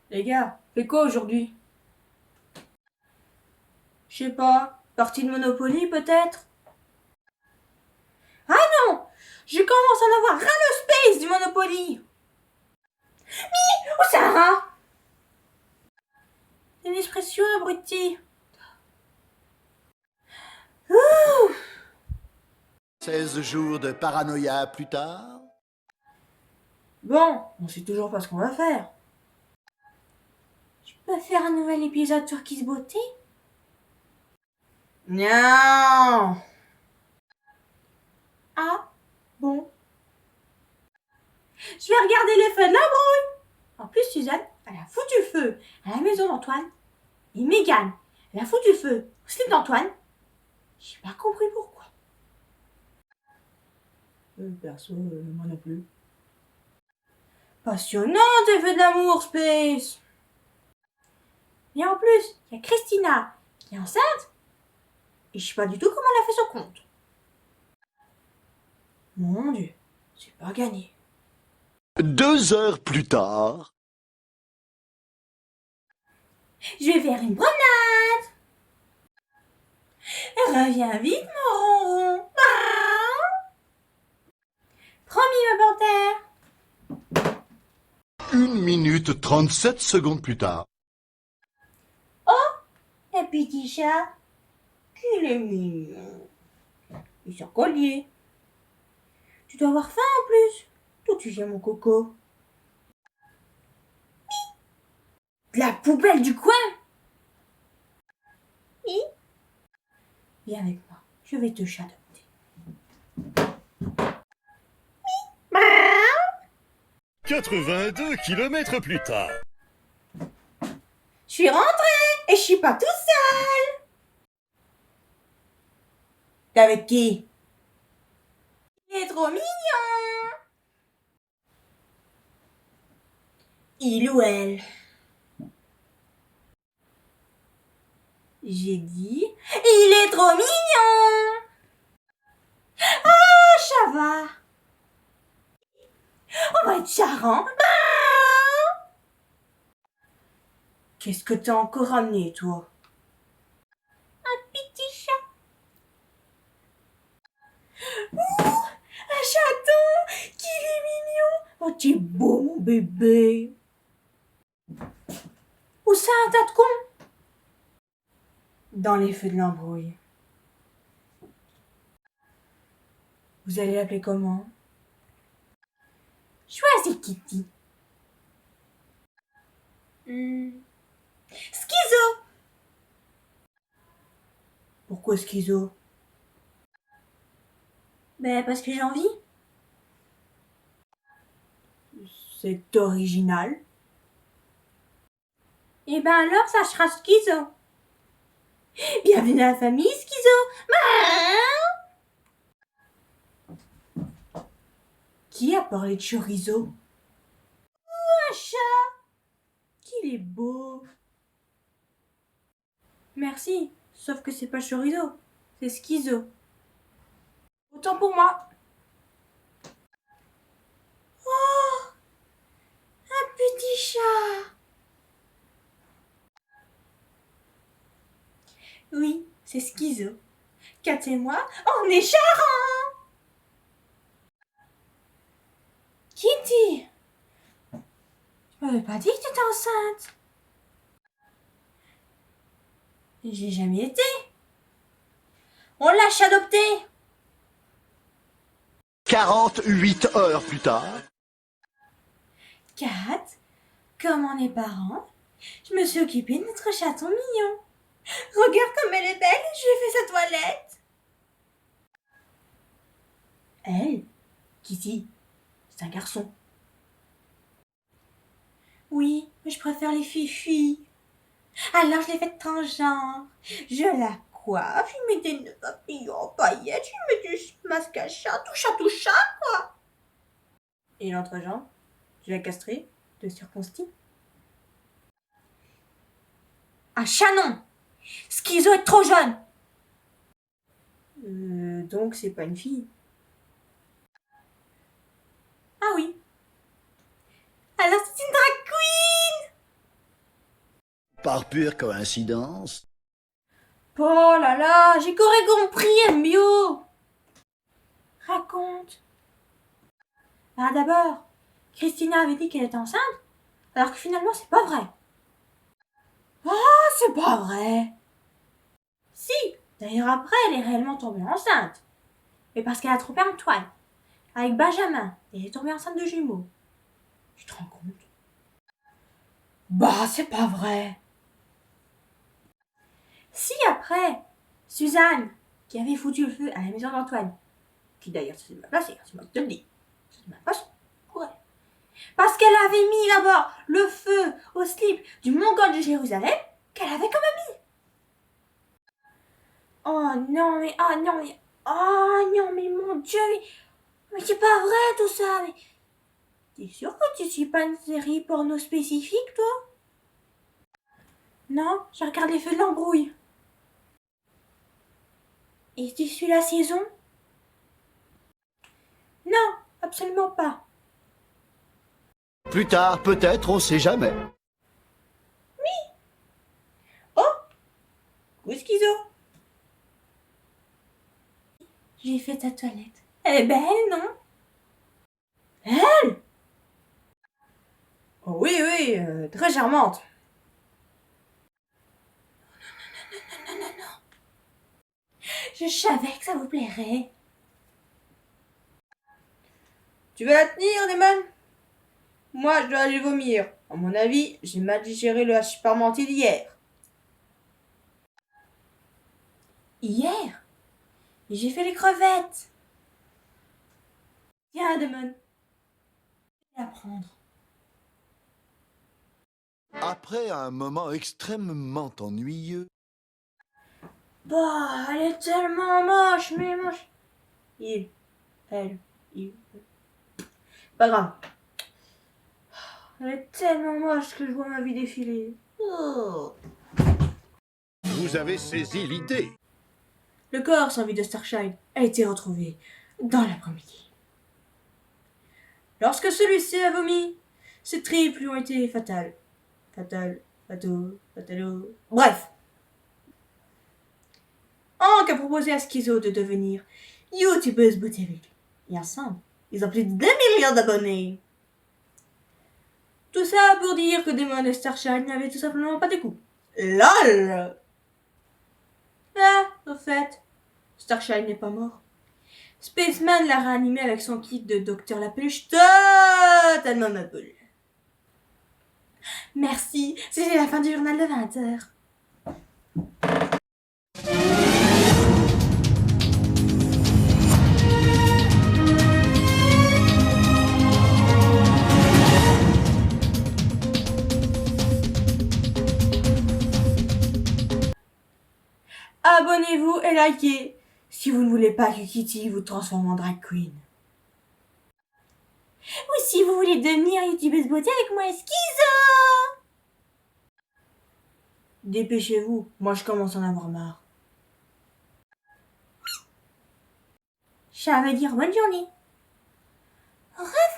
Les gars, faites quoi aujourd'hui? Je sais pas. Partie de Monopoly peut-être? Ah non! Je commence à en avoir ras le space du Monopoly! Où Sarah? C'est une expression abrutie. 16 jours de paranoïa plus tard. Bon, on sait toujours pas ce qu'on va faire. Je peux faire un nouvel épisode sur Kiss Beauté? Non! Ah, bon. Je vais regarder les feux de la brouille. En plus, Suzanne, elle a foutu feu à la maison d'Antoine. Et Mégane, elle a foutu feu au slip d'Antoine. J'ai pas compris pourquoi. Perso, moi non plus. Passionnant tes feux d'amour, Space! Et en plus, il y a Christina qui est enceinte. Et je sais pas du tout comment elle a fait son compte. Mon Dieu, c'est pas gagné. 2 heures plus tard. Je vais faire une promenade. Reviens vite, mon ronron. Promis, ma panthère. 1 minute 37 secondes plus tard. Un petit chat. Qu'il est mignon. Il s'est collier. Tu dois avoir faim en plus. Toi, tu viens, mon coco. De la poubelle du coin. Viens avec moi. Je vais te chadopter. 82 kilomètres plus tard. Je suis rentrée et je suis pas tout seul. T'es avec qui? Il est trop mignon. Il ou elle? J'ai dit, il est trop mignon. Ah, ça va. On va être charrant. Qu'est-ce que t'as encore ramené, toi? Un petit chat. Ouh, un chaton. Qu'il est mignon. Oh, t'es beau, mon bébé. Où c'est un tas de cons? Dans les feux de l'embrouille. Vous allez l'appeler comment? Choisis Kitty. Schizo. Pourquoi schizo? Ben parce que j'ai envie. C'est original. Eh ben alors ça sera schizo. Bienvenue dans la famille schizo. Qui a parlé de chorizo? Un chat. Qu'il est beau. Merci, sauf que c'est pas chorizo, c'est schizo. Autant pour moi. Oh, un petit chat. Oui, c'est schizo. Kat et moi, on est charrants. Kitty, tu m'avais pas dit que tu étais enceinte. J'ai jamais été. On l'a adoptée. 48 heures plus tard. Kat, comme on est parents, je me suis occupée de notre chaton mignon. Regarde comme elle est belle, je lui ai fait sa toilette. Elle? Kitty, c'est un garçon. Oui, mais je préfère les filles. Alors je l'ai fait transgenre. Je la coiffe, je mets des nœuds papillons en paillettes, je mets du masque à chat, tout chat, quoi. Et l'entrejambe, je l'ai castré de circoncis. Un chat non. Schizo est trop jeune. Donc c'est pas une fille. Ah oui. Alors c'est une drag queen. Par pure coïncidence. Oh là là, j'ai qu'aurais compris, Mbio. Raconte. Bah d'abord, Christina avait dit qu'elle était enceinte, alors que finalement c'est pas vrai. Ah, c'est pas vrai. Si, d'ailleurs après elle est réellement tombée enceinte. Mais parce qu'elle a trompé Antoine, avec Benjamin, et elle est tombée enceinte de jumeaux. Tu te rends compte? Bah c'est pas vrai. Si après, Suzanne, qui avait foutu le feu à la maison d'Antoine, qui d'ailleurs c'est ma place, c'est moi qui te le dis, c'est ma place pour elle. Parce qu'elle avait mis d'abord le feu au slip du Mongol de Jérusalem, qu'elle avait quand même mis. Oh non, mais, mon Dieu, mais c'est pas vrai tout ça, mais t'es sûr que tu suis pas une série porno spécifique, toi? Non, je regarde les feux de l'embrouille. Et tu suis la saison? Non, absolument pas. Plus tard, peut-être, on sait jamais. Oh, où est Schizo? J'ai fait ta toilette. Elle est belle, non? Elle? Oh oui, oui, très charmante. Non. Je savais que ça vous plairait. Tu vas la tenir, Damon? Moi, je dois aller vomir. À mon avis, j'ai mal digéré le hachis parmentier d'hier. Hier? J'ai fait les crevettes. Tiens, Damon. Je vais la prendre. Après un moment extrêmement ennuyeux, Bah, elle est tellement moche, mais moche. Elle, il. Pas grave. Elle est tellement moche que je vois ma vie défiler. Oh. vous avez saisi l'idée. Le corps sans vie de Starshine a été retrouvé dans l'après-midi. Lorsque celui-ci a vomi, ses tripes lui ont été fatales. Fatalo. Bref. Hank a proposé à Schizo de devenir youtubeuse beauté avec lui. Et ensemble, ils ont plus de 2 millions d'abonnés. Tout ça pour dire que Damon et Starshine n'avaient tout simplement pas de goût. LOL. Ah, au fait, Starshine n'est pas mort. Spaceman l'a réanimé avec son kit de Docteur la Peluche totalement ma boule. Merci, c'était la fin du journal de 20h. Abonnez-vous et likez si vous ne voulez pas que Kitty vous transforme en drag queen. Ou si vous voulez devenir youtubeuse beauté avec moi et Schizo. Dépêchez-vous, moi je commence à en avoir marre. Ça veut dire bonne journée. Au revoir.